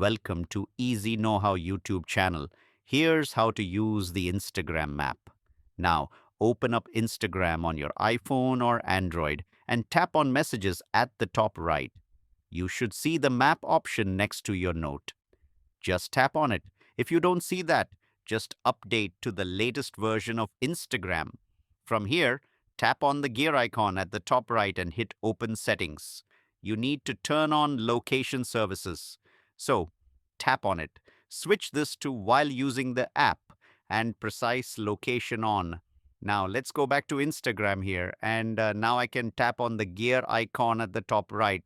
welcome to EasyKnowHow YouTube channel. Here's how to use the Instagram map. Now, open up Instagram on your iPhone or Android and tap on messages at the top right. You should see the map option next to your note. Just tap on it. If you don't see that, just update to the latest version of Instagram. From here, tap on the gear icon at the top right and hit Open Settings. You need to turn on location services. So, tap on it. Switch this to while using the app and precise location on. Now, let's go back to Instagram here. And now I can tap on the gear icon at the top right,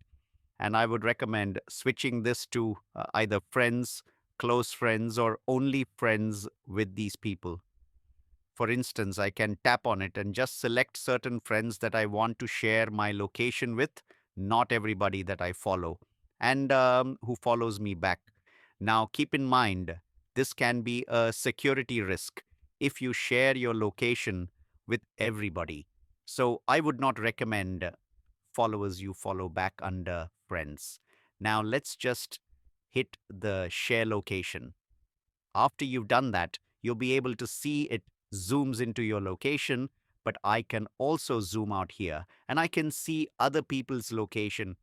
and I would recommend switching this to either friends, close friends, or only friends with these people. For instance, I can tap on it and just select certain friends that I want to share my location with, not everybody that I follow and who follows me back. Now, keep in mind, this can be a security risk if you share your location with everybody. So, I would not recommend followers you follow back under friends. Now let's just hit the share location. After you've done that, you'll be able to see it zooms into your location, but I can also zoom out here and I can see other people's location.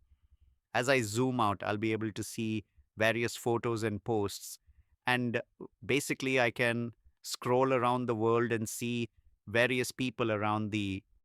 As I zoom out, I'll be able to see various photos and posts. And basically, I can scroll around the world and see various people around the